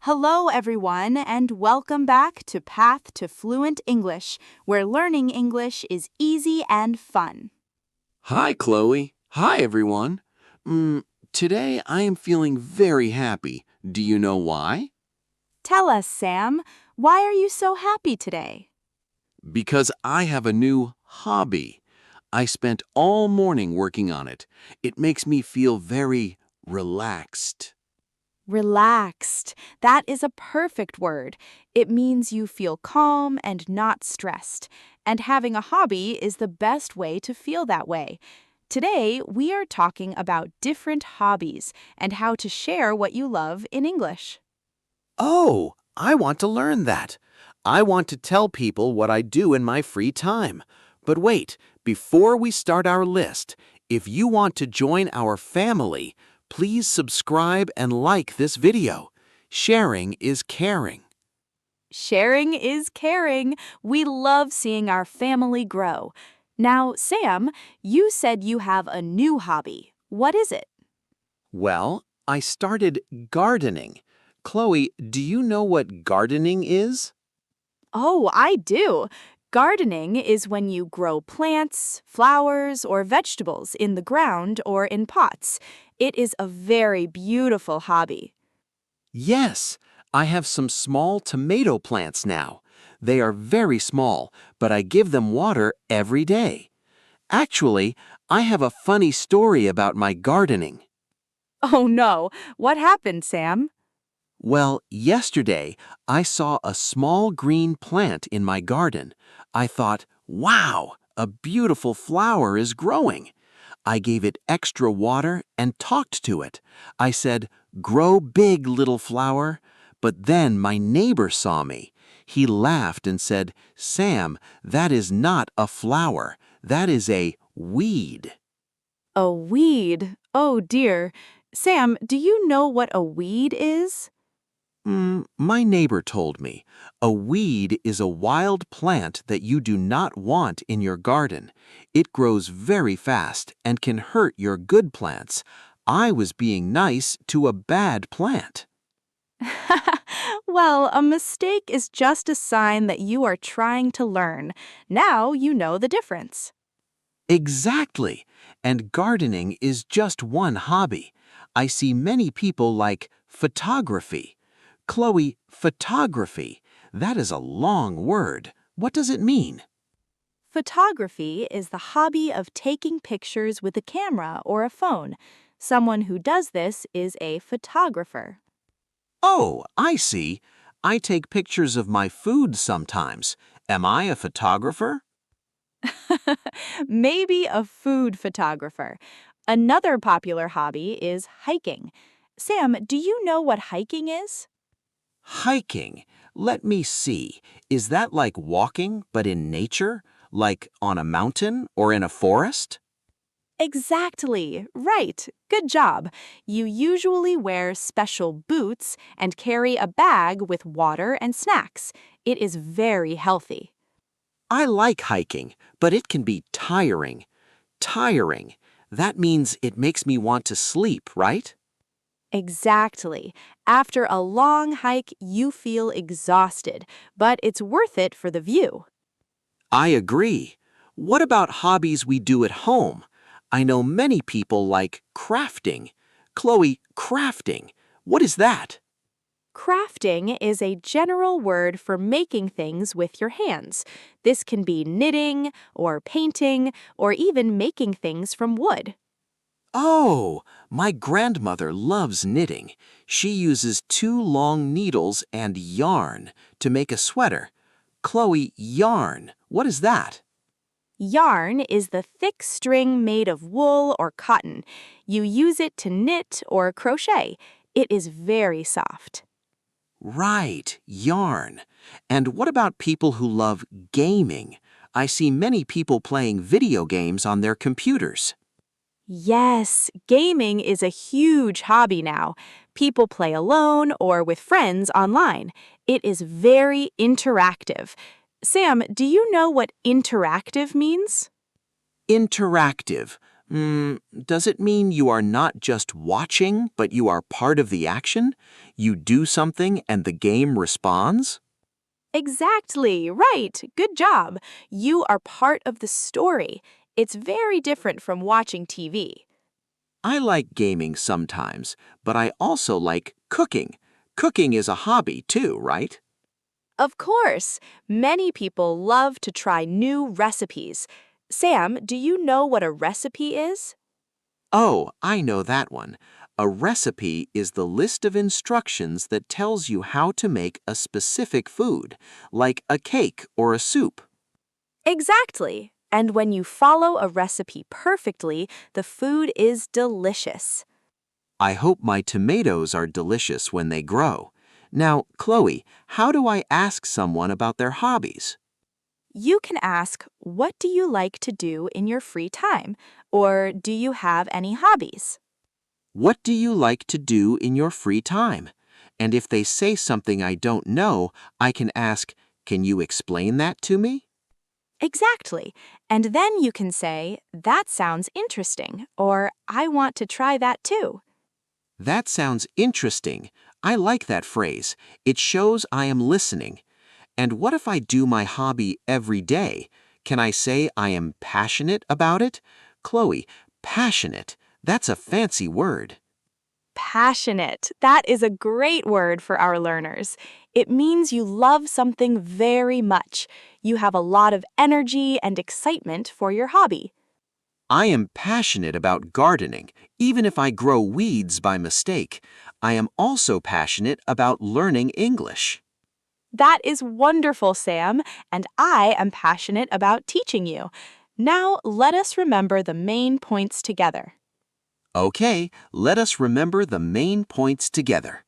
Hello, everyone, and welcome back to Path to Fluent English, where learning English is easy and fun. Hi, Chloe. Hi, everyone. Today I am feeling very happy. Do you know why? Tell us, Sam, why are you so happy today? Because I have a new hobby. I spent all morning working on it. It makes me feel very relaxed. Relaxed. That is a perfect word. It means you feel calm and not stressed. And having a hobby is the best way to feel that way. Today, we are talking about different hobbies and how to share what you love in English. Oh, I want to learn that. I want to tell people what I do in my free time. But wait, before we start our list, if you want to join our family, please subscribe and like this video. Sharing is caring. Sharing is caring. We love seeing our family grow. Now, Sam, you said you have a new hobby. What is it? Well, I started gardening. Chloe, do you know what gardening is? Oh, I do. Gardening is when you grow plants, flowers, or vegetables in the ground or in pots. It is a very beautiful hobby. Yes, I have some small tomato plants now. They are very small, but I give them water every day. Actually, I have a funny story about my gardening. Oh no, what happened, Sam? Well, yesterday I saw a small green plant in my garden. I thought, wow, a beautiful flower is growing. I gave it extra water and talked to it. I said, grow big, little flower. But then my neighbor saw me. He laughed and said, Sam, that is not a flower. That is a weed. A weed. Oh dear. Sam, do you know what a weed is? My neighbor told me. A weed is a wild plant that you do not want in your garden. It grows very fast and can hurt your good plants. I was being nice to a bad plant. Well, a mistake is just a sign that you are trying to learn. Now you know the difference. Exactly. And gardening is just one hobby. I see many people like photography. Chloe, photography, that is a long word. What does it mean? Photography is the hobby of taking pictures with a camera or a phone. Someone who does this is a photographer. Oh, I see. I take pictures of my food sometimes. Am I a photographer? Maybe a food photographer. Another popular hobby is hiking. Sam, do you know what hiking is? Hiking. Let me see. Is that like walking, but in nature? Like on a mountain or in a forest? Exactly. Right. Good job. You usually wear special boots and carry a bag with water and snacks. It is very healthy. I like hiking, but it can be tiring. Tiring. That means it makes me want to sleep, right? Exactly. After a long hike, you feel exhausted, but it's worth it for the view. I agree. What about hobbies we do at home? I know many people like crafting. Chloe, crafting. What is that? Crafting is a general word for making things with your hands. This can be knitting, or painting, or even making things from wood. Oh, my grandmother loves knitting. She uses 2 long needles and yarn to make a sweater. Chloe, yarn. What is that? Yarn is the thick string made of wool or cotton. You use it to knit or crochet. It is very soft. Right, yarn. And what about people who love gaming? I see many people playing video games on their computers. Yes, gaming is a huge hobby now. People play alone or with friends online. It is very interactive. Sam, do you know what interactive means? Interactive. Does it mean you are not just watching, but you are part of the action? You do something and the game responds? Exactly, right. Good job. You are part of the story. It's very different from watching TV. I like gaming sometimes, but I also like cooking. Cooking is a hobby too, right? Of course, many people love to try new recipes. Sam, do you know what a recipe is? Oh, I know that one. A recipe is the list of instructions that tells you how to make a specific food, like a cake or a soup. Exactly. And when you follow a recipe perfectly, the food is delicious. I hope my tomatoes are delicious when they grow. Now, Chloe, how do I ask someone about their hobbies? You can ask, what do you like to do in your free time? Or do you have any hobbies? What do you like to do in your free time? And if they say something I don't know, I can ask, can you explain that to me? Exactly. And then you can say, that sounds interesting, or I want to try that too. That sounds interesting. I like that phrase. It shows I am listening. And what if I do my hobby every day? Can I say I am passionate about it? Chloe, passionate. That's a fancy word. Passionate. That is a great word for our learners. It means you love something very much. You have a lot of energy and excitement for your hobby. I am passionate about gardening, even if I grow weeds by mistake. I am also passionate about learning English. That is wonderful, Sam, and I am passionate about teaching you. Now, let us remember the main points together. Okay, let us remember the main points together.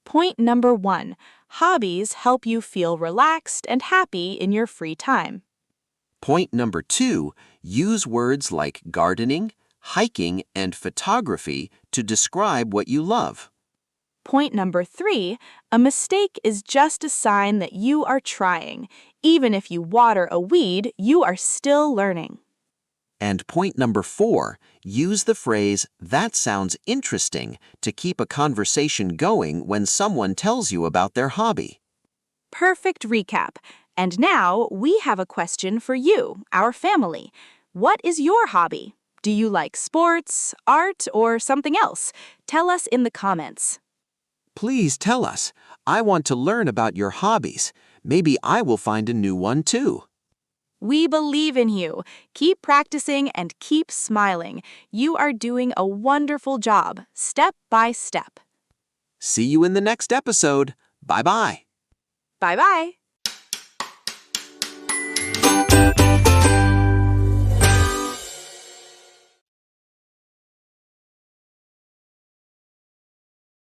Point number 1. Hobbies help you feel relaxed and happy in your free time. Point number 2, use words like gardening, hiking, and photography to describe what you love. Point number 3. A mistake is just a sign that you are trying. Even if you water a weed, you are still learning. And point number 4, use the phrase, that sounds interesting, to keep a conversation going when someone tells you about their hobby. Perfect recap. And now we have a question for you, our family. What is your hobby? Do you like sports, art, or something else? Tell us in the comments. Please tell us. I want to learn about your hobbies. Maybe I will find a new one too. We believe in you. Keep practicing and keep smiling. You are doing a wonderful job, step by step. See you in the next episode. Bye-bye. Bye bye.